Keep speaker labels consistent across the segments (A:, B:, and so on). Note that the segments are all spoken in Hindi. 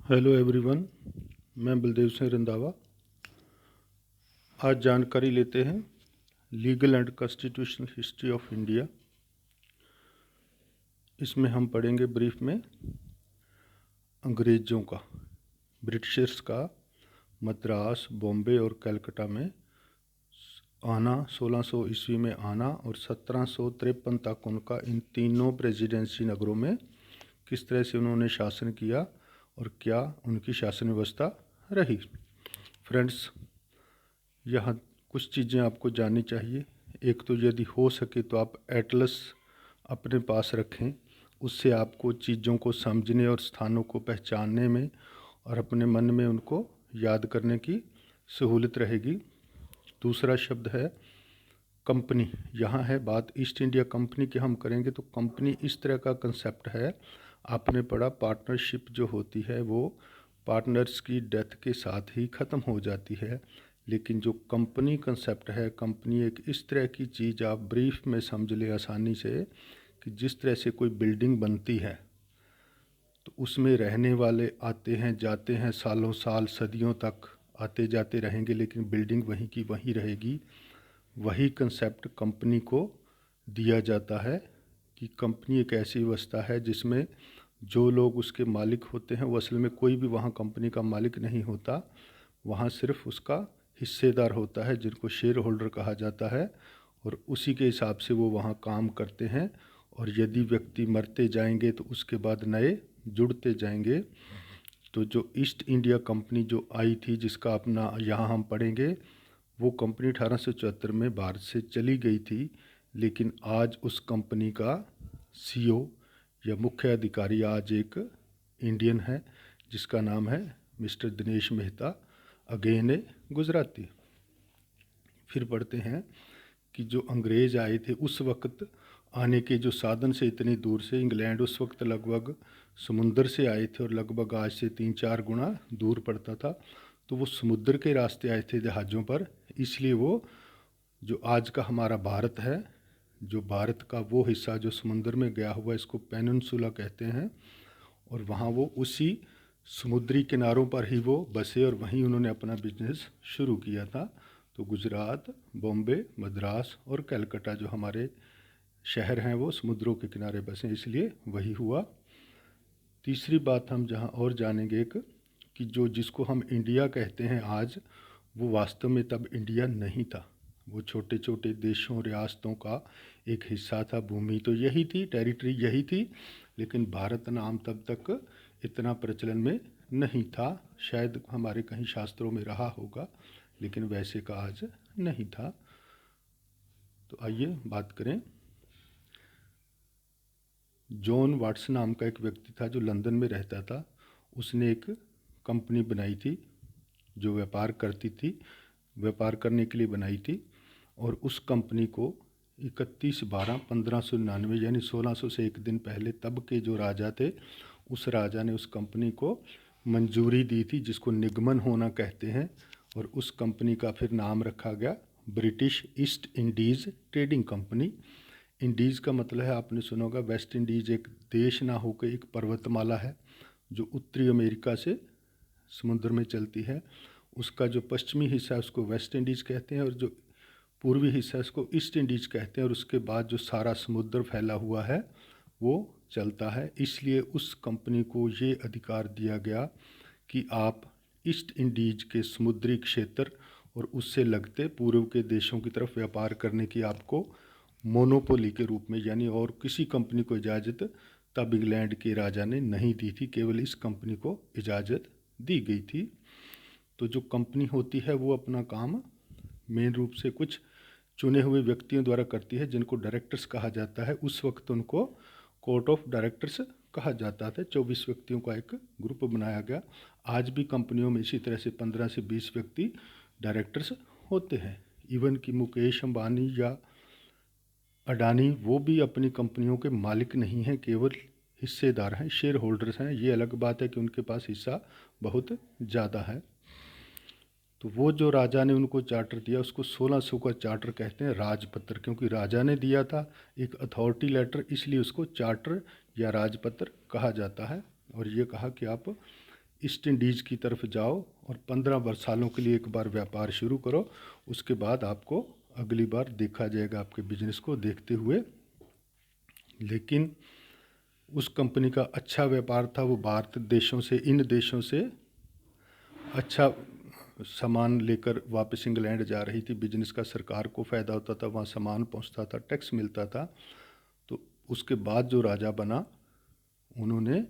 A: हेलो एवरीवन, मैं बलदेव सिंह रंधावा। आज जानकारी लेते हैं legal and constitutional history of India. इसमें हम पढ़ेंगे ब्रीफ में अंग्रेज़ों का, ब्रिटिशर्स का मद्रास, बॉम्बे और कलकत्ता में आना, 1600 ईस्वी में आना और 1753 तक उनका इन तीनों प्रेसिडेंसी नगरों में किस तरह से उन्होंने शासन किया और क्या उनकी शासन व्यवस्था रही। फ्रेंड्स, यहाँ कुछ चीज़ें आपको जाननी चाहिए। एक तो यदि हो सके तो आप एटलस अपने पास रखें, उससे आपको चीज़ों को समझने और स्थानों को पहचानने में और अपने मन में उनको याद करने की सहूलियत रहेगी। दूसरा शब्द है कंपनी। यहाँ है बात ईस्ट इंडिया कंपनी की हम करेंगे तो कंपनी इस तरह का कंसेप्ट है, आपने पढ़ा पार्टनरशिप जो होती है वो पार्टनर्स की डेथ के साथ ही ख़त्म हो जाती है, लेकिन जो कंपनी कंसेप्ट है, कंपनी एक इस तरह की चीज़, आप ब्रीफ में समझ लें आसानी से, कि जिस तरह से कोई बिल्डिंग बनती है तो उसमें रहने वाले आते हैं जाते हैं, सालों साल सदियों तक आते जाते रहेंगे, लेकिन बिल्डिंग वहीं की वहीं रहेगी। वही कंसेप्ट कंपनी को दिया जाता है कि कंपनी एक ऐसी व्यवस्था है जिसमें जो लोग उसके मालिक होते हैं वो असल में कोई भी वहाँ कंपनी का मालिक नहीं होता, वहाँ सिर्फ उसका हिस्सेदार होता है जिनको शेयर होल्डर कहा जाता है, और उसी के हिसाब से वो वहाँ काम करते हैं। और यदि व्यक्ति मरते जाएंगे तो उसके बाद नए जुड़ते जाएंगे। तो जो ईस्ट इंडिया कंपनी जो आई थी, जिसका अपना यहाँ हम पढ़ेंगे, वो कंपनी 1874 में भारत से चली गई थी, लेकिन आज उस कंपनी का सीईओ या मुख्य अधिकारी आज एक इंडियन है जिसका नाम है मिस्टर दिनेश मेहता, अगेन ए गुजराती। फिर पढ़ते हैं कि जो अंग्रेज़ आए थे उस वक्त आने के जो साधन से इतनी दूर से, इंग्लैंड उस वक्त लगभग समुंदर से आए थे और लगभग आज से 3-4 गुना दूर पड़ता था, तो वो समुद्र के रास्ते आए थे जहाज़ों पर। इसलिए वो जो आज का हमारा भारत है, जो भारत का वो हिस्सा जो समुद्र में गया हुआ, इसको पेनिनसुला कहते हैं, और वहाँ वो उसी समुद्री किनारों पर ही वो बसे और वहीं उन्होंने अपना बिजनेस शुरू किया था। तो गुजरात, बॉम्बे, मद्रास और कलकत्ता जो हमारे शहर हैं वो समुद्रों के किनारे बसे, इसलिए वही हुआ। तीसरी बात हम जहाँ और जानेंगे एक, कि जो जिसको हम इंडिया कहते हैं आज, वो वास्तव में तब इंडिया नहीं था, वो छोटे छोटे देशों रियासतों का एक हिस्सा था। भूमि तो यही थी, टेरिटरी यही थी, लेकिन भारत नाम तब तक इतना प्रचलन में नहीं था। शायद हमारे कहीं शास्त्रों में रहा होगा, लेकिन वैसे का आज नहीं था। तो आइए बात करें। जॉन वाटसन नाम का एक व्यक्ति था जो लंदन में रहता था। उसने एक कंपनी बनाई थी जो व्यापार करती थी, व्यापार करने के लिए बनाई थी, और उस कंपनी को 31/12/1599 यानी 1600 से एक दिन पहले तब के जो राजा थे, उस राजा ने उस कंपनी को मंजूरी दी थी, जिसको निगमन होना कहते हैं, और उस कंपनी का फिर नाम रखा गया British east Indies trading company. Indies का मतलब है, आपने सुना होगा, वेस्ट इंडीज़ एक देश ना होकर एक पर्वतमाला है जो उत्तरी अमेरिका से समुद्र में चलती है। उसका जो पश्चिमी हिस्सा है उसको वेस्ट इंडीज़ कहते हैं, और जो पूर्वी हिस्सा है उसको ईस्ट इंडीज़ कहते हैं, और उसके बाद जो सारा समुद्र फैला हुआ है वो चलता है। इसलिए उस कंपनी को ये अधिकार दिया गया कि आप ईस्ट इंडीज़ के समुद्री क्षेत्र और उससे लगते पूर्व के देशों की तरफ व्यापार करने की आपको मोनोपोली के रूप में, यानी और किसी कंपनी को इजाज़त तब इंग्लैंड के राजा ने नहीं दी थी, केवल इस कंपनी को इजाज़त दी गई थी। तो जो कंपनी होती है वो अपना काम मेन रूप से कुछ चुने हुए व्यक्तियों द्वारा करती है, जिनको डायरेक्टर्स कहा जाता है। उस वक्त उनको कोर्ट ऑफ डायरेक्टर्स कहा जाता था। 24 व्यक्तियों का एक ग्रुप बनाया गया। आज भी कंपनियों में इसी तरह से 15 से 20 व्यक्ति डायरेक्टर्स होते हैं। इवन कि मुकेश अंबानी या अडानी, वो भी अपनी कंपनियों के मालिक नहीं हैं, केवल हिस्सेदार हैं, शेयर होल्डर्स हैं। ये अलग बात है कि उनके पास हिस्सा बहुत ज़्यादा है। तो वो जो राजा ने उनको चार्टर दिया उसको 1600 का चार्टर कहते हैं, राजपत्र, क्योंकि राजा ने दिया था एक अथॉरिटी लेटर, इसलिए उसको चार्टर या राजपत्र कहा जाता है। और ये कहा कि आप ईस्ट इंडीज़ की तरफ जाओ और 15 सालों के लिए एक बार व्यापार शुरू करो, उसके बाद आपको अगली बार देखा जाएगा आपके बिजनेस को देखते हुए। लेकिन उस कंपनी का अच्छा व्यापार था, वो भारत देशों से, इन देशों से अच्छा सामान लेकर वापस इंग्लैंड जा रही थी। बिजनेस का सरकार को फ़ायदा होता था, वहाँ सामान पहुँचता था, टैक्स मिलता था। तो उसके बाद जो राजा बना, उन्होंने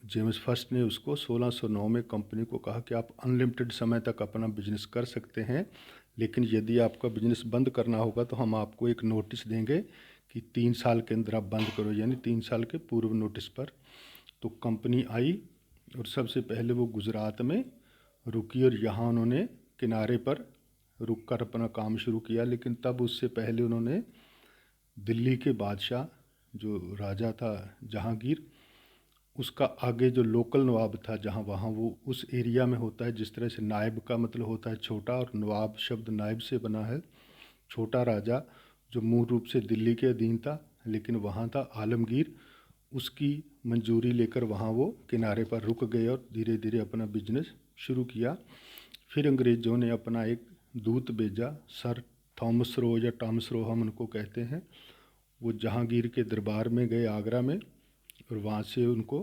A: जेम्स फर्स्ट ने उसको 1609 में कंपनी को कहा कि आप अनलिमिटेड समय तक अपना बिजनेस कर सकते हैं, लेकिन यदि आपका बिजनेस बंद करना होगा तो हम आपको एक नोटिस देंगे कि 3 साल के अंदर आप बंद करो, यानी 3 साल के पूर्व नोटिस पर। तो कंपनी आई और सबसे पहले वो गुजरात में रुकी और यहाँ उन्होंने किनारे पर रुक कर अपना काम शुरू किया। लेकिन तब उससे पहले उन्होंने दिल्ली के बादशाह, जो राजा था जहांगीर, उसका आगे जो लोकल नवाब था, जहाँ वहाँ वो उस एरिया में होता है, जिस तरह से नायब का मतलब होता है छोटा, और नवाब शब्द नायब से बना है। छोटा राजा जो मूल रूप से दिल्ली के अधीन था, लेकिन वहाँ था आलमगीर, उसकी मंजूरी लेकर वहाँ वो किनारे पर रुक गए और धीरे धीरे अपना बिजनेस शुरू किया। फिर अंग्रेज़ों ने अपना एक दूत भेजा, सर थॉमस रो या टॉमस रो हम उनको कहते हैं। वो जहांगीर के दरबार में गए आगरा में और वहाँ से उनको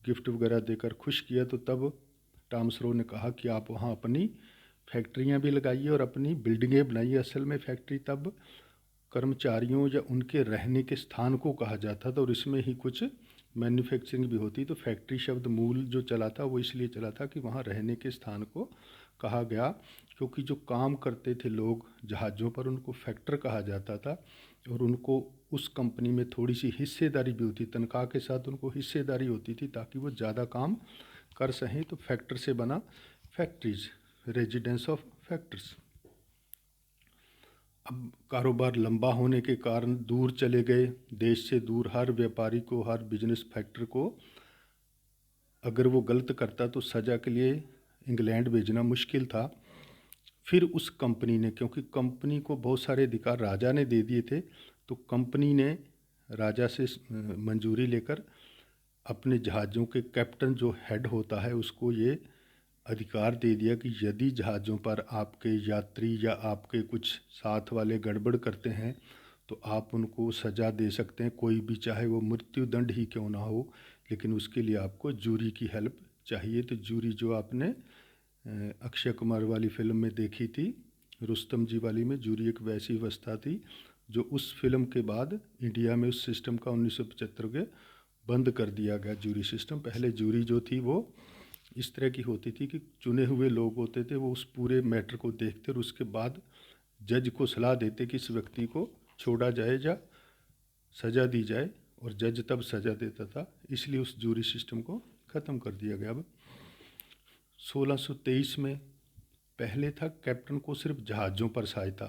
A: गिफ्ट वगैरह देकर खुश किया। तो तब टॉमस रो ने कहा कि आप वहाँ अपनी फैक्ट्रियाँ भी लगाइए और अपनी बिल्डिंगें बनाइए। असल में फैक्ट्री तब कर्मचारियों या उनके रहने के स्थान को कहा जाता था और इसमें ही कुछ मैन्युफैक्चरिंग भी होती। तो फैक्ट्री शब्द मूल जो चला था वो इसलिए चला था कि वहाँ रहने के स्थान को कहा गया, क्योंकि जो काम करते थे लोग जहाज़ों पर उनको फैक्टर कहा जाता था और उनको उस कंपनी में थोड़ी सी हिस्सेदारी भी होती, तनख्वाह के साथ उनको हिस्सेदारी होती थी ताकि वो ज़्यादा काम कर सकें। तो फैक्टर से बना फैक्ट्रीज, रेजिडेंस ऑफ फैक्टर्स। अब कारोबार लंबा होने के कारण दूर चले गए, देश से दूर। हर व्यापारी को, हर बिजनेस फैक्टर को अगर वो गलत करता तो सज़ा के लिए इंग्लैंड भेजना मुश्किल था। फिर उस कंपनी ने, क्योंकि कंपनी को बहुत सारे अधिकार राजा ने दे दिए थे, तो कंपनी ने राजा से मंजूरी लेकर अपने जहाज़ों के कैप्टन, जो हेड होता है, उसको ये अधिकार दे दिया कि यदि जहाज़ों पर आपके यात्री या आपके कुछ साथ वाले गड़बड़ करते हैं तो आप उनको सज़ा दे सकते हैं, कोई भी, चाहे वो मृत्युदंड ही क्यों ना हो, लेकिन उसके लिए आपको जूरी की हेल्प चाहिए। तो जूरी जो आपने अक्षय कुमार वाली फिल्म में देखी थी, रुस्तम जी वाली में, जूरी एक वैसी व्यवस्था थी जो उस फिल्म के बाद इंडिया में उस सिस्टम का 1975 के बंद कर दिया गया, जूरी सिस्टम। पहले जूरी जो थी वो इस तरह की होती थी कि चुने हुए लोग होते थे, वो उस पूरे मैटर को देखते और उसके बाद जज को सलाह देते कि इस व्यक्ति को छोड़ा जाए या सज़ा दी जाए, और जज तब सज़ा देता था। इसलिए उस जूरी सिस्टम को ख़त्म कर दिया गया। अब 1623 में पहले था कैप्टन को सिर्फ जहाज़ों पर सहायता,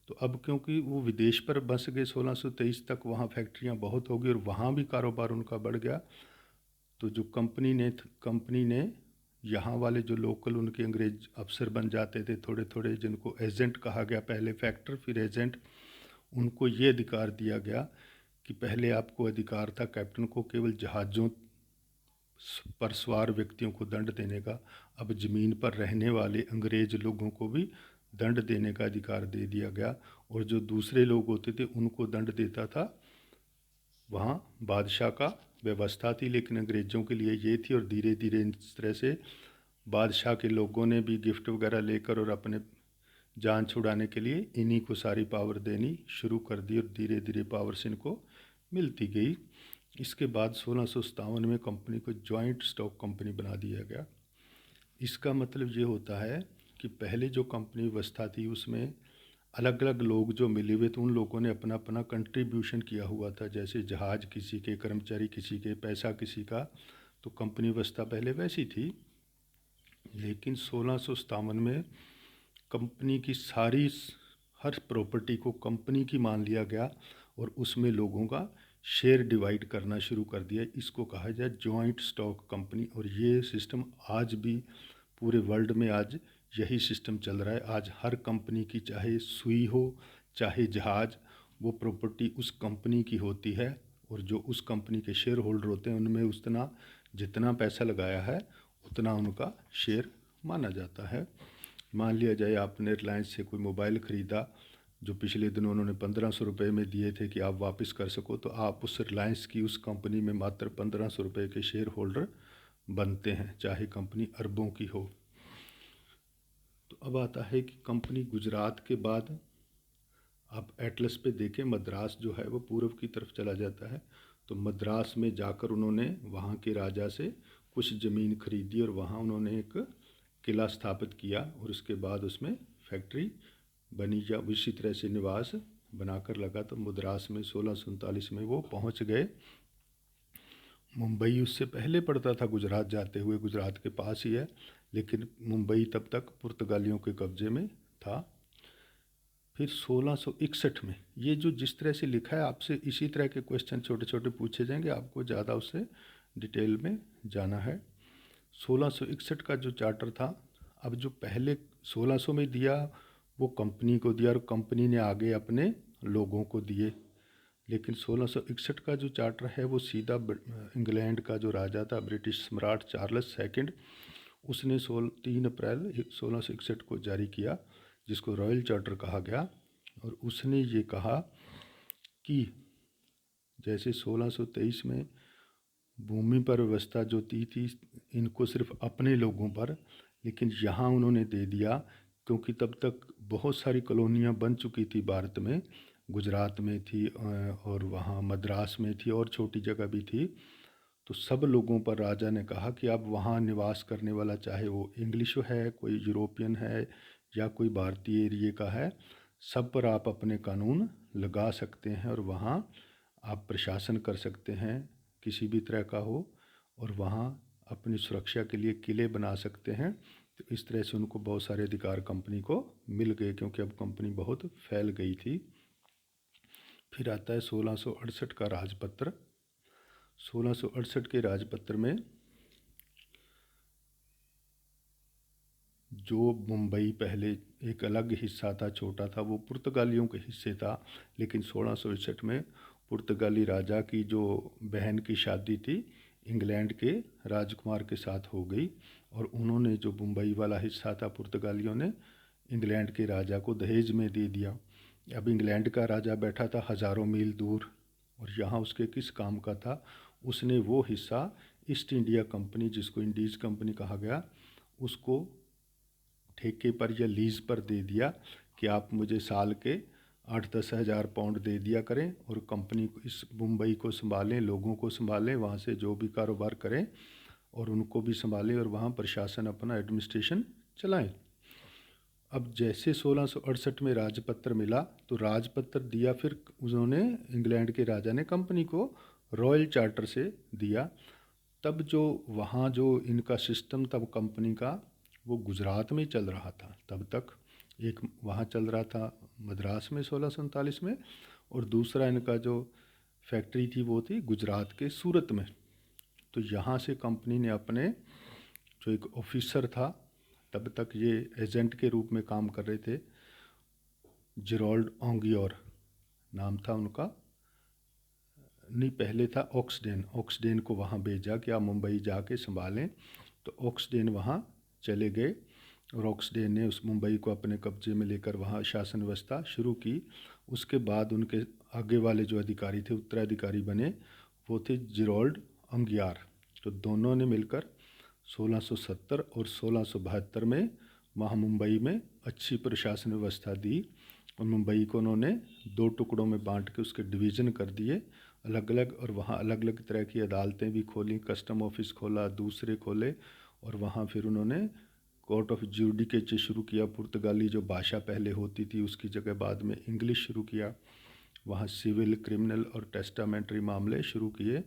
A: तो अब क्योंकि वो विदेश पर बस गए 1623 तक, वहाँ फैक्ट्रियाँ बहुत हो गई और वहाँ भी कारोबार उनका बढ़ गया। तो जो कंपनी ने यहाँ वाले जो लोकल उनके अंग्रेज अफसर बन जाते थे थोड़े थोड़े, जिनको एजेंट कहा गया, पहले फैक्टर फिर एजेंट, उनको ये अधिकार दिया गया कि पहले आपको अधिकार था कैप्टन को केवल जहाज़ों पर सवार व्यक्तियों को दंड देने का, अब ज़मीन पर रहने वाले अंग्रेज लोगों को भी दंड देने का अधिकार दे दिया गया। और जो दूसरे लोग होते थे उनको दंड देता था वहाँ बादशाह का व्यवस्था थी, लेकिन अंग्रेज़ों के लिए ये थी। और धीरे धीरे इस तरह से बादशाह के लोगों ने भी गिफ्ट वगैरह लेकर और अपने जान छुड़ाने के लिए इन्हीं को सारी पावर देनी शुरू कर दी और धीरे धीरे पावर्स इनको मिलती गई। इसके बाद 1657 में कंपनी को जॉइंट स्टॉक कंपनी बना दिया गया। इसका मतलब ये होता है कि पहले जो कंपनी व्यवस्था थी उसमें अलग अलग लोग जो मिले हुए थे, उन लोगों ने अपना अपना कंट्रीब्यूशन किया हुआ था, जैसे जहाज़ किसी के, कर्मचारी किसी के, पैसा किसी का। तो कंपनी व्यवस्था पहले वैसी थी। लेकिन 1657 में कंपनी की सारी हर प्रॉपर्टी को कंपनी की मान लिया गया और उसमें लोगों का शेयर डिवाइड करना शुरू कर दिया। इसको कहा जाए जॉइंट स्टॉक कंपनी। और ये सिस्टम आज भी पूरे वर्ल्ड में आज यही सिस्टम चल रहा है। आज हर कंपनी की, चाहे सुई हो चाहे जहाज़, वो प्रॉपर्टी उस कंपनी की होती है और जो उस कंपनी के शेयर होल्डर होते हैं उनमें उतना जितना पैसा लगाया है उतना उनका शेयर माना जाता है। मान लिया जाए आपने रिलायंस से कोई मोबाइल ख़रीदा जो पिछले दिनों उन्होंने 1500 रुपये में दिए थे कि आप वापस कर सको, तो आप उस रिलायंस की उस कंपनी में मात्र 1500 रुपये के शेयर होल्डर बनते हैं, चाहे कंपनी अरबों की हो। तो अब आता है कि कंपनी गुजरात के बाद आप एटलस पे देखें, मद्रास जो है वो पूर्व की तरफ चला जाता है। तो मद्रास में जाकर उन्होंने वहाँ के राजा से कुछ ज़मीन खरीदी और वहाँ उन्होंने एक किला स्थापित किया और उसके बाद उसमें फैक्ट्री बनी या इसी तरह से निवास बनाकर लगा। तो मद्रास में 1639 में वो पहुँच गए। मुंबई उससे पहले पड़ता था गुजरात जाते हुए, गुजरात के पास ही है, लेकिन मुंबई तब तक पुर्तगालियों के कब्ज़े में था। फिर 1661 में ये जो जिस तरह से लिखा है, आपसे इसी तरह के क्वेश्चन छोटे छोटे पूछे जाएंगे, आपको ज़्यादा उससे डिटेल में जाना है। 1661 का जो चार्टर था, अब जो पहले 1600 में दिया वो कंपनी को दिया और कंपनी ने आगे अपने लोगों को दिए, लेकिन 1661 का जो चार्टर है वो सीधा इंग्लैंड का जो राजा था, ब्रिटिश सम्राट चार्ल्स सेकंड, उसने 3 अप्रैल 1661 को जारी किया, जिसको रॉयल चार्टर कहा गया। और उसने ये कहा कि जैसे 1623 में भूमि पर व्यवस्था जो थी इनको सिर्फ अपने लोगों पर, लेकिन यहाँ उन्होंने दे दिया क्योंकि तब तक बहुत सारी कॉलोनियाँ बन चुकी थी भारत में, गुजरात में थी और वहाँ मद्रास में थी और छोटी जगह भी थी। तो सब लोगों पर राजा ने कहा कि अब वहाँ निवास करने वाला, चाहे वो इंग्लिश है, कोई यूरोपियन है या कोई भारतीय एरिए का है, सब पर आप अपने कानून लगा सकते हैं और वहाँ आप प्रशासन कर सकते हैं किसी भी तरह का हो, और वहाँ अपनी सुरक्षा के लिए किले बना सकते हैं। तो इस तरह से उनको बहुत सारे अधिकार कंपनी को मिल गए, क्योंकि अब कंपनी बहुत फैल गई थी। फिर आता है 1668 का राजपत्र। 1668 के राजपत्र में जो मुंबई पहले एक अलग हिस्सा था, छोटा था, वो पुर्तगालियों के हिस्से था, लेकिन 1668 में पुर्तगाली राजा की जो बहन की शादी थी इंग्लैंड के राजकुमार के साथ हो गई, और उन्होंने जो मुंबई वाला हिस्सा था पुर्तगालियों ने इंग्लैंड के राजा को दहेज में दे दिया। अब इंग्लैंड का राजा बैठा था हज़ारों मील दूर, और यहाँ उसके किस काम का था, उसने वो हिस्सा ईस्ट इंडिया कंपनी, जिसको इंडीज़ कंपनी कहा गया, उसको ठेके पर या लीज़ पर दे दिया कि आप मुझे साल के 8-10 हज़ार पाउंड दे दिया करें और कंपनी को, इस मुंबई को संभालें, लोगों को संभालें, वहाँ से जो भी कारोबार करें और उनको भी संभालें और वहाँ प्रशासन अपना एडमिनिस्ट्रेशन चलाएं। अब जैसे 1668 में राजपत्र मिला, तो राजपत्र दिया फिर उन्होंने, इंग्लैंड के राजा ने कंपनी को रॉयल चार्टर से दिया। तब जो वहाँ जो इनका सिस्टम तब कंपनी का वो गुजरात में चल रहा था, तब तक एक वहाँ चल रहा था मद्रास में 1639 में, और दूसरा इनका जो फैक्ट्री थी वो थी गुजरात के सूरत में। तो यहाँ से कंपनी ने अपने जो एक ऑफिसर था, तब तक ये एजेंट के रूप में काम कर रहे थे, जेरोल्ड ओंगियोर नाम था उनका, नहीं पहले था ऑक्सडेन को वहाँ भेजा कि आप मुंबई जाके संभालें। तो ऑक्सडेन वहाँ चले गए और ऑक्सडेन ने उस मुंबई को अपने कब्जे में लेकर वहाँ शासन व्यवस्था शुरू की। उसके बाद उनके आगे वाले जो अधिकारी थे, उत्तराधिकारी बने, वो थे जेरोल्ड ओंगियार। तो दोनों ने मिलकर 1670 और 1672 में वहाँ मुंबई में अच्छी प्रशासन व्यवस्था दी, और मुंबई को उन्होंने 2 टुकड़ों में बांट के उसके डिवीज़न कर दिए अलग अलग, और वहाँ अलग अलग तरह की अदालतें भी खोली, कस्टम ऑफिस खोला, दूसरे खोले, और वहाँ फिर उन्होंने कोर्ट ऑफ ज्यूडिकेचर शुरू किया। पुर्तगाली जो भाषा पहले होती थी उसकी जगह बाद में इंग्लिश शुरू किया। वहाँ सिविल, क्रिमिनल और टेस्टामेंट्री मामले शुरू किए।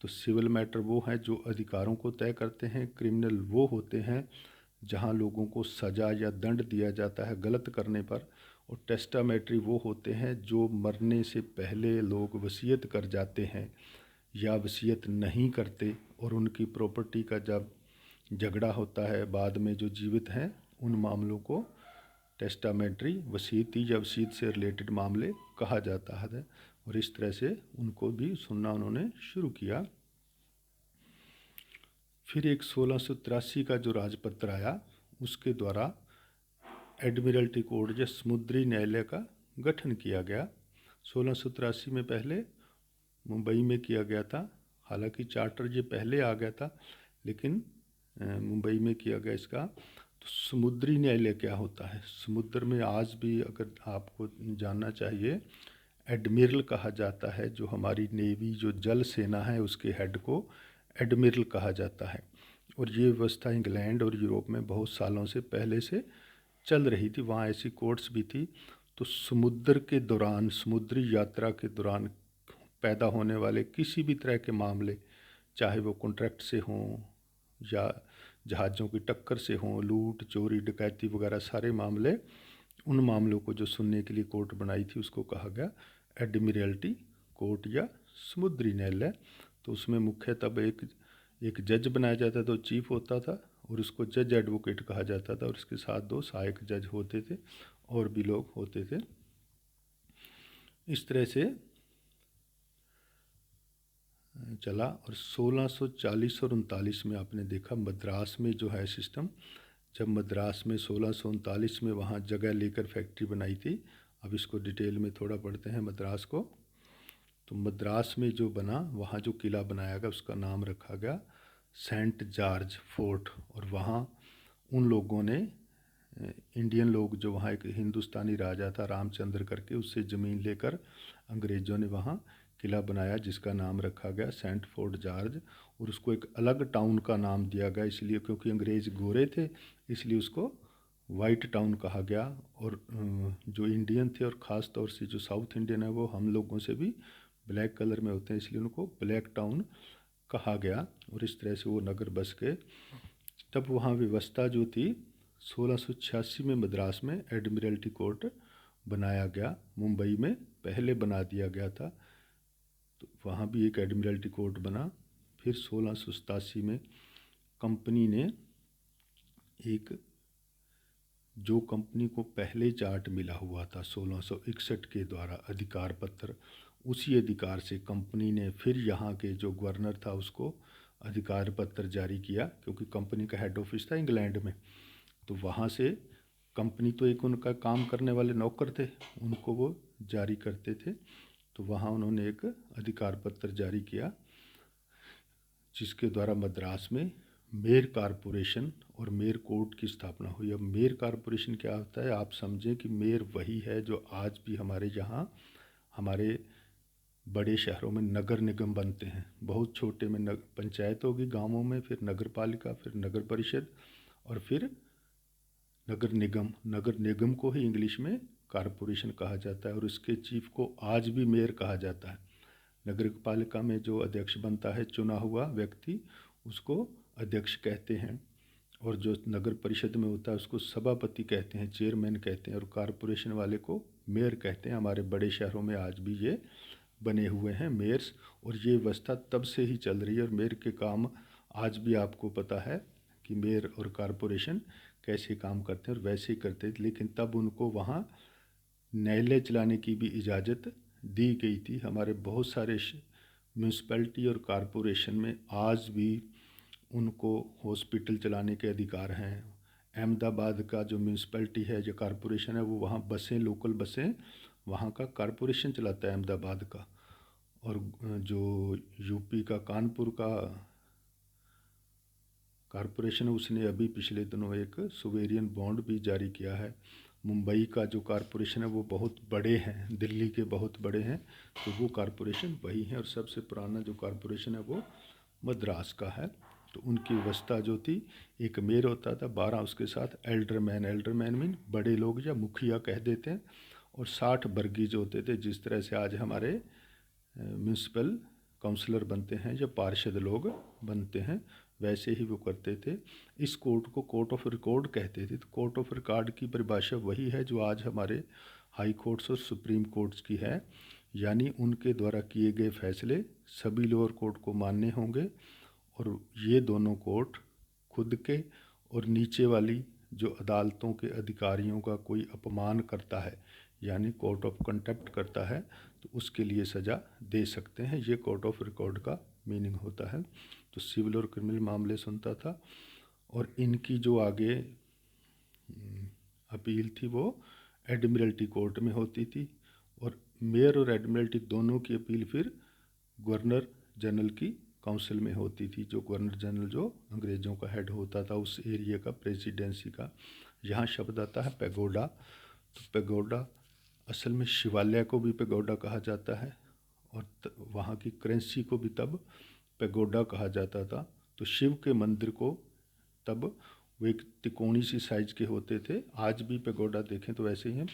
A: तो सिविल मैटर वो हैं जो अधिकारों को तय करते हैं, क्रिमिनल वो होते हैं जहाँ लोगों को सज़ा या दंड दिया जाता है गलत करने पर, और टेस्टामेंट्री वो होते हैं जो मरने से पहले लोग वसीयत कर जाते हैं या वसीयत नहीं करते, और उनकी प्रॉपर्टी का जब झगड़ा होता है बाद में जो जीवित हैं, उन मामलों को टेस्टामेंट्री, वसीयती या वसीयत से रिलेटेड मामले कहा जाता है। और इस तरह से उनको भी सुनना उन्होंने शुरू किया। फिर एक 1683 का जो राजपत्र आया उसके द्वारा एडमिरल्टी कोड या समुद्री न्यायालय का गठन किया गया। 1683 में पहले मुंबई में किया गया था, हालांकि चार्टर ये पहले आ गया था लेकिन मुंबई में किया गया इसका। तो समुद्री न्यायालय क्या होता है? समुद्र में आज भी अगर आपको जानना चाहिए, एडमिरल कहा जाता है। जो हमारी नेवी जो जल सेना है उसके हेड को एडमिरल कहा जाता है। और ये व्यवस्था इंग्लैंड और यूरोप में बहुत सालों से पहले से चल रही थी, वहाँ ऐसी कोर्ट्स भी थी। तो समुद्र के दौरान, समुद्री यात्रा के दौरान पैदा होने वाले किसी भी तरह के मामले, चाहे वो कॉन्ट्रैक्ट से हों या जहाज़ों की टक्कर से हों, लूट चोरी डकैती वगैरह सारे मामले, उन मामलों को जो सुनने के लिए कोर्ट बनाई थी उसको कहा गया एडमिरल्टी कोर्ट या समुद्री न्यायालय। तो उसमें मुख्य तब एक जज बनाया जाता था, तो चीफ होता था और उसको जज एडवोकेट कहा जाता था, और उसके साथ 2 सहायक जज होते थे और भी लोग होते थे। इस तरह से चला। और 1640 और 39 में आपने देखा मद्रास में जो है सिस्टम, जब मद्रास में 1639 में वहाँ जगह लेकर फैक्ट्री बनाई थी। अब इसको डिटेल में थोड़ा पढ़ते हैं मद्रास को। तो मद्रास में जो बना, वहाँ जो किला बनाया गया उसका नाम रखा गया सेंट जॉर्ज फोर्ट। और वहाँ उन लोगों ने, इंडियन लोग, जो वहाँ एक हिंदुस्तानी राजा था रामचंद्र करके, उससे ज़मीन लेकर अंग्रेज़ों ने वहाँ किला बनाया जिसका नाम रखा गया सेंट फोर्ट जॉर्ज। और उसको एक अलग टाउन का नाम दिया गया, इसलिए क्योंकि अंग्रेज़ गोरे थे इसलिए उसको वाइट टाउन कहा गया। और जो इंडियन थे और ख़ास तौर से जो साउथ इंडियन है वो हम लोगों से भी ब्लैक कलर में होते हैं, इसलिए उनको ब्लैक टाउन कहा गया। और इस तरह से वो नगर बस गए। तब वहाँ व्यवस्था जो थी, 1686 में मद्रास में एडमिरल्टी कोर्ट बनाया गया। मुंबई में पहले बना दिया गया था, तो वहाँ भी एक एडमिरल्टी कोर्ट बना। फिर 1687 में कंपनी ने एक, जो कंपनी को पहले चार्ट मिला हुआ था 1661 के द्वारा अधिकार पत्र, उसी अधिकार से कंपनी ने फिर यहाँ के जो गवर्नर था उसको अधिकार पत्र जारी किया, क्योंकि कंपनी का हेड ऑफिस था इंग्लैंड में। तो वहाँ से कंपनी तो एक उनका काम करने वाले नौकर थे, उनको वो जारी करते थे। तो वहाँ उन्होंने एक अधिकार पत्र जारी किया जिसके द्वारा मद्रास में मेयर कारपोरेशन और मेयर कोर्ट की स्थापना हुई। अब मेयर कारपोरेशन क्या होता है, आप समझें कि मेयर वही है जो आज भी हमारे यहाँ हमारे बड़े शहरों में नगर निगम बनते हैं। बहुत छोटे में पंचायत होगी गांवों में, फिर नगर पालिका, फिर नगर परिषद और फिर नगर निगम। नगर निगम को ही इंग्लिश में कारपोरेशन कहा जाता है और उसके चीफ को आज भी मेयर कहा जाता है। नगर पालिका में जो अध्यक्ष बनता है चुना हुआ व्यक्ति, उसको अध्यक्ष कहते हैं। और जो नगर परिषद में होता है उसको सभापति कहते हैं, चेयरमैन कहते हैं। और कारपोरेशन वाले को मेयर कहते हैं। हमारे बड़े शहरों में आज भी ये बने हुए हैं मेयर्स। और ये व्यवस्था तब से ही चल रही है और मेयर के काम आज भी आपको पता है कि मेयर और कारपोरेशन कैसे काम करते हैं, और वैसे ही करते थे। लेकिन तब उनको वहाँ न्यायालय चलाने की भी इजाज़त दी गई थी। हमारे बहुत सारे म्यूनसिपैलिटी और कारपोरेशन में आज भी उनको हॉस्पिटल चलाने के अधिकार हैं। अहमदाबाद का जो म्यूनसिपैलिटी है या कारपोरेशन है, वो वहाँ बसें, लोकल बसें वहाँ का कारपोरेशन चलाता है अहमदाबाद का। और जो यूपी का कानपुर का कारपोरेशन है, उसने अभी पिछले दिनों एक सोवेरियन बॉन्ड भी जारी किया है। मुंबई का जो कारपोरेशन है वो बहुत बड़े हैं, दिल्ली के बहुत बड़े हैं, तो वो कारपोरेशन वही हैं। और सबसे पुराना जो कारपोरेशन है वो मद्रास का है। तो उनकी व्यवस्था जो थी, एक मेयर होता था, 12 उसके साथ एल्डरमैन, एल्डरमैन मीन बड़े लोग या मुखिया कह देते हैं, और 60 बर्गीज होते थे। जिस तरह से आज हमारे म्यूनसिपल काउंसलर बनते हैं या पार्षद लोग बनते हैं, वैसे ही वो करते थे। इस कोर्ट को कोर्ट ऑफ रिकॉर्ड कहते थे। तो कोर्ट ऑफ रिकॉर्ड की परिभाषा वही है जो आज हमारे हाई कोर्ट्स और सुप्रीम कोर्ट्स की है, यानी उनके द्वारा किए गए फैसले सभी लोअर कोर्ट को मानने होंगे। और ये दोनों कोर्ट खुद के और नीचे वाली जो अदालतों के अधिकारियों का कोई अपमान करता है, यानी कोर्ट ऑफ कंटेम्प्ट करता है, तो उसके लिए सज़ा दे सकते हैं। ये कोर्ट ऑफ रिकॉर्ड का मीनिंग होता है। तो सिविल और क्रिमिनल मामले सुनता था। और इनकी जो आगे अपील थी वो एडमिरल्टी कोर्ट में होती थी, और मेयर और एडमिरल्टी दोनों की अपील फिर गवर्नर जनरल की काउंसिल में होती थी। जो गवर्नर जनरल जो अंग्रेज़ों का हेड होता था उस एरिया का, प्रेसिडेंसी का। यहाँ शब्द आता है पैगोडा। तो पैगोडा असल में शिवालय को भी पैगोडा कहा जाता है, और वहाँ की करेंसी को भी तब पैगोडा कहा जाता था। तो शिव के मंदिर को तब वो एक तिकोनी सी साइज के होते थे, आज भी पैगोडा देखें तो वैसे ही हैं।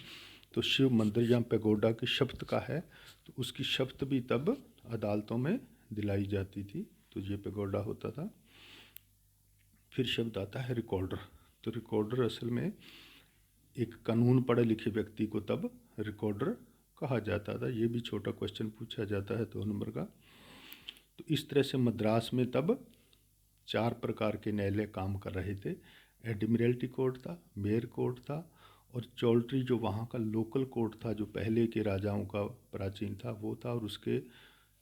A: तो शिव मंदिर जहाँ पैगोडा के शब्द का है, तो उसकी शब्द भी तब अदालतों में दिलाई जाती थी। तो ये पैगोडा होता था। फिर शब्द आता है रिकॉर्डर। तो रिकॉर्डर असल में एक कानून पढ़े लिखे व्यक्ति को तब रिकॉर्डर कहा जाता था। ये भी छोटा क्वेश्चन पूछा जाता है 2 नंबर का। तो इस तरह से मद्रास में तब 4 प्रकार के न्यायालय काम कर रहे थे। एडमिरल्टी कोर्ट था, मेयर कोर्ट था, और चौल्ट्री जो वहाँ का लोकल कोर्ट था, जो पहले के राजाओं का प्राचीन था वो था, और उसके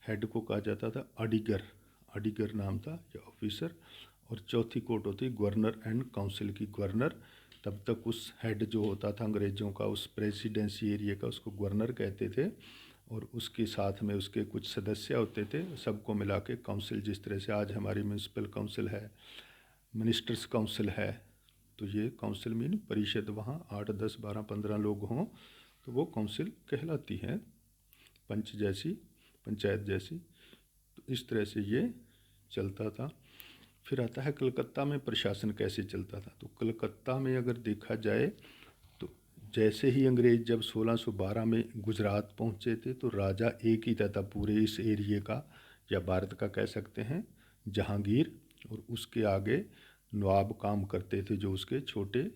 A: हेड को कहा जाता था अडिगर। अडिगर नाम था या ऑफिसर। और चौथी कोर्ट होती गवर्नर एंड काउंसिल की। गवर्नर तब तक उस हेड जो होता था अंग्रेज़ों का उस प्रेसिडेंसी एरिया का, उसको गवर्नर कहते थे, और उसके साथ में उसके कुछ सदस्य होते थे। सबको मिला के काउंसिल, जिस तरह से आज हमारी म्यूनसिपल काउंसिल है, मिनिस्टर्स काउंसिल है, तो ये काउंसिल मीन परिषद। वहाँ 8, 10, 12, 15 लोग हों तो वो काउंसिल कहलाती है, पंच जैसी, पंचायत जैसी। तो इस तरह से ये चलता था। फिर आता है कलकत्ता में प्रशासन कैसे चलता था। तो कलकत्ता में अगर देखा जाए तो जैसे ही अंग्रेज़ जब 1612 में गुजरात पहुँचे थे, तो राजा एक ही था पूरे इस एरिए का, या भारत का कह सकते हैं, जहांगीर। और उसके आगे नवाब काम करते थे, जो उसके छोटे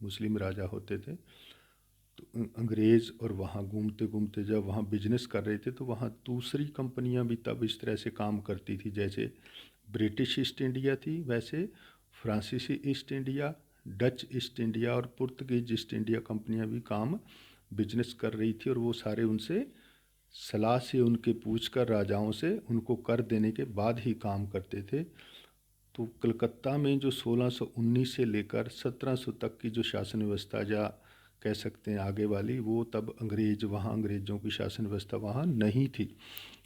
A: मुस्लिम राजा होते थे। तो अंग्रेज़ और वहाँ घूमते घूमते जब वहाँ बिजनेस कर रहे थे, तो वहाँ दूसरी कंपनियाँ भी तब इस तरह से काम करती थी। जैसे ब्रिटिश ईस्ट इंडिया थी, वैसे फ्रांसीसी east India, Dutch east India और पुर्तगीज ईस्ट इंडिया कंपनियां भी काम बिजनेस कर रही थी। और वो सारे उनसे सलाह से, उनके पूछकर राजाओं से उनको कर देने के बाद ही काम करते थे। तो कलकत्ता में जो 1619 से लेकर 1700 तक की जो शासन व्यवस्था, या कह सकते हैं आगे वाली, वो तब वहाँ अंग्रेज़ों की शासन व्यवस्था वहाँ नहीं थी।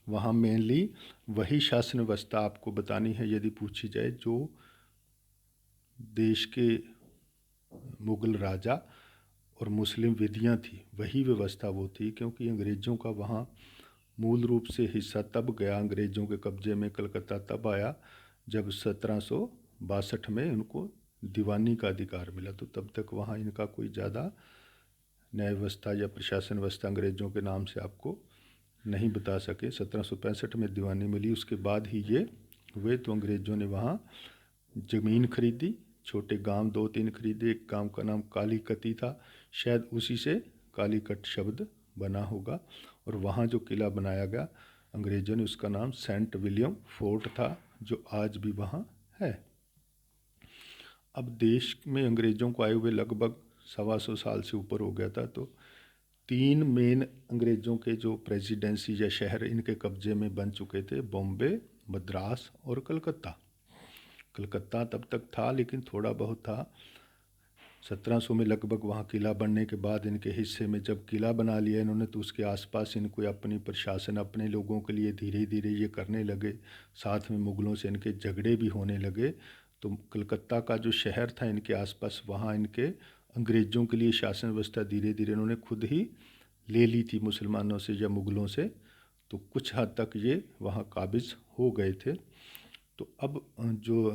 A: वहाँ मेनली वही शासन व्यवस्था आपको बतानी है यदि पूछी जाए, जो देश के मुग़ल राजा और मुस्लिम विधियाँ थी, वही व्यवस्था वो थी। क्योंकि अंग्रेज़ों का वहाँ मूल रूप से हिस्सा तब गया, अंग्रेज़ों के कब्ज़े में कलकत्ता तब आया जब 1762 में उनको दीवानी का अधिकार मिला। तो तब तक वहाँ इनका कोई ज़्यादा न्याय व्यवस्था या प्रशासन व्यवस्था अंग्रेज़ों के नाम से आपको नहीं बता सके। 1765 में दीवानी मिली, उसके बाद ही ये हुए। तो अंग्रेज़ों ने वहाँ ज़मीन खरीदी, छोटे गांव 2-3 खरीदे। एक गांव का नाम कालीकती था, शायद उसी से कालीकट शब्द बना होगा। और वहाँ जो किला बनाया गया अंग्रेज़ों ने, उसका नाम सेंट विलियम फोर्ट था, जो आज भी वहाँ है। अब देश में अंग्रेज़ों को आए हुए लगभग 125 साल से ऊपर हो गया था। तो 3 मेन अंग्रेज़ों के जो प्रेसिडेंसी या शहर इनके कब्ज़े में बन चुके थे, बॉम्बे, मद्रास और कलकत्ता। कलकत्ता तब तक था लेकिन थोड़ा बहुत था। 1700 में लगभग वहाँ किला बनने के बाद इनके हिस्से में जब किला बना लिया इन्होंने, तो उसके आसपास इनको अपनी प्रशासन अपने लोगों के लिए धीरे धीरे ये करने लगे। साथ में मुग़लों से इनके झगड़े भी होने लगे। तो कलकत्ता का जो शहर था इनके आसपास, वहाँ इनके अंग्रेज़ों के लिए शासन व्यवस्था धीरे धीरे इन्होंने खुद ही ले ली थी मुसलमानों से या मुग़लों से। तो कुछ हद तक ये वहाँ काबिज़ हो गए थे। तो अब जो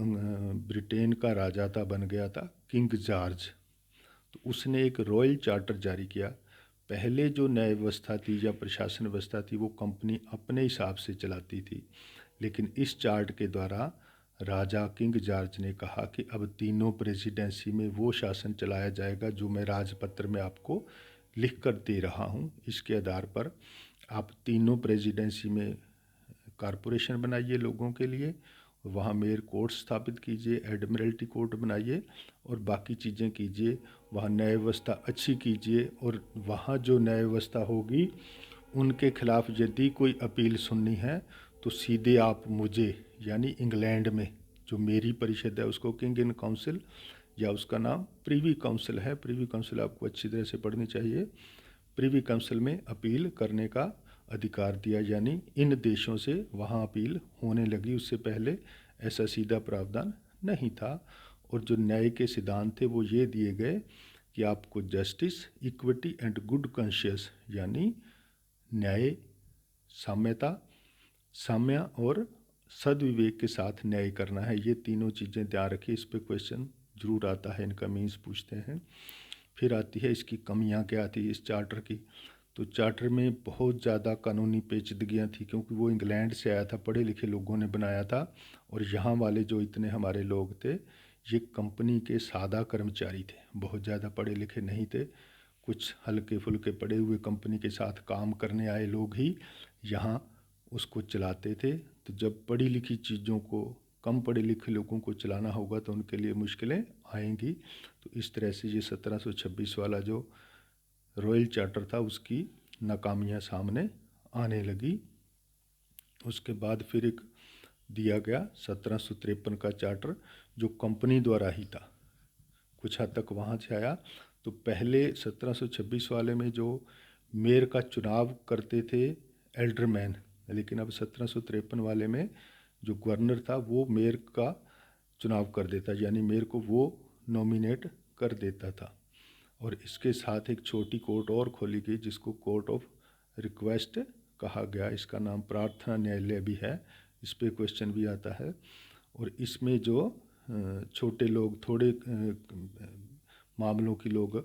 A: ब्रिटेन का राजा था, बन गया था किंग जॉर्ज। तो उसने एक रॉयल चार्टर जारी किया। पहले जो न्याय व्यवस्था थी या प्रशासन व्यवस्था थी वो कंपनी अपने हिसाब से चलाती थी, लेकिन इस चार्ट के द्वारा राजा किंग जॉर्ज ने कहा कि अब तीनों प्रेसिडेंसी में वो शासन चलाया जाएगा जो मैं राजपत्र में आपको लिख कर दे रहा हूँ। इसके आधार पर आप तीनों प्रेसिडेंसी में कॉरपोरेशन बनाइए लोगों के लिए, वहाँ मेयर कोर्ट स्थापित कीजिए, एडमिरल्टी कोर्ट बनाइए और बाकी चीज़ें कीजिए। वहाँ न्याय व्यवस्था अच्छी कीजिए, और वहाँ जो न्याय व्यवस्था होगी उनके खिलाफ़ यदि कोई अपील सुननी है तो सीधे आप मुझे यानी इंग्लैंड में जो मेरी परिषद है उसको किंग इन काउंसिल या उसका नाम प्रीवी काउंसिल है। प्रीवी काउंसिल आपको अच्छी तरह से पढ़नी चाहिए। प्रीवी काउंसिल में अपील करने का अधिकार दिया, यानी इन देशों से वहाँ अपील होने लगी। उससे पहले ऐसा सीधा प्रावधान नहीं था। और जो न्याय के सिद्धांत थे वो ये दिए गए कि आपको justice, equity and good conscious यानी न्याय, साम्यता, साम्य और सद्विवेक के साथ न्याय करना है। ये तीनों चीज़ें ध्यान रखिए, इस पे क्वेश्चन ज़रूर आता है, इनका मीन्स पूछते हैं। फिर आती है इसकी कमियां क्या आती है इस चार्टर की। तो चार्टर में बहुत ज़्यादा कानूनी पेचीदगियाँ थी, क्योंकि वो इंग्लैंड से आया था, पढ़े लिखे लोगों ने बनाया था। और यहाँ वाले जो इतने हमारे लोग थे ये कंपनी के सादा कर्मचारी थे, बहुत ज़्यादा पढ़े लिखे नहीं थे। कुछ हल्के फुल्के पढ़े हुए कंपनी के साथ काम करने आए लोग ही यहाँ उसको चलाते थे। तो जब पढ़ी लिखी चीज़ों को कम पढ़े लिखे लोगों को चलाना होगा तो उनके लिए मुश्किलें आएंगी। तो इस तरह से ये 1726 वाला जो रॉयल चार्टर था उसकी नाकामियाँ सामने आने लगी। उसके बाद फिर एक दिया गया 1753 का चार्टर जो कंपनी द्वारा ही था, कुछ हद तक वहाँ से आया। तो पहले 1726 वाले में जो मेयर का चुनाव करते थे एल्डरमैन, लेकिन अब 1753 वाले में जो गवर्नर था वो मेयर का चुनाव कर देता, यानी मेयर को वो नॉमिनेट कर देता था। और इसके साथ एक छोटी कोर्ट और खोली गई जिसको कोर्ट ऑफ रिक्वेस्ट कहा गया। इसका नाम प्रार्थना न्यायालय भी है, इस पे क्वेश्चन भी आता है। और इसमें जो छोटे लोग, थोड़े मामलों की लोग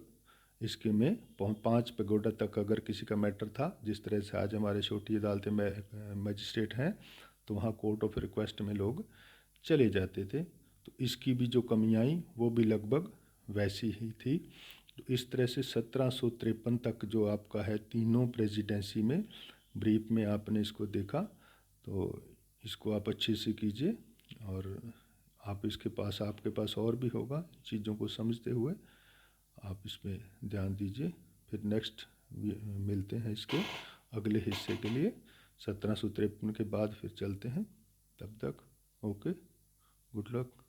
A: इसके में 5 पैगोडा तक अगर किसी का मैटर था, जिस तरह से आज हमारे छोटी अदालतें में मजिस्ट्रेट हैं, तो वहाँ कोर्ट ऑफ रिक्वेस्ट में लोग चले जाते थे। तो इसकी भी जो कमियाँ आई वो भी लगभग वैसी ही थी। तो इस तरह से 1753 तक जो आपका है तीनों प्रेसिडेंसी में, ब्रीफ में आपने इसको देखा। तो इसको आप अच्छे से कीजिए और आप इसके पास, आपके पास और भी होगा चीज़ों को समझते हुए, आप इसमें ध्यान दीजिए। फिर नेक्स्ट मिलते हैं इसके अगले हिस्से के लिए। 1753 के बाद फिर चलते हैं। तब तक ओके, गुड लक।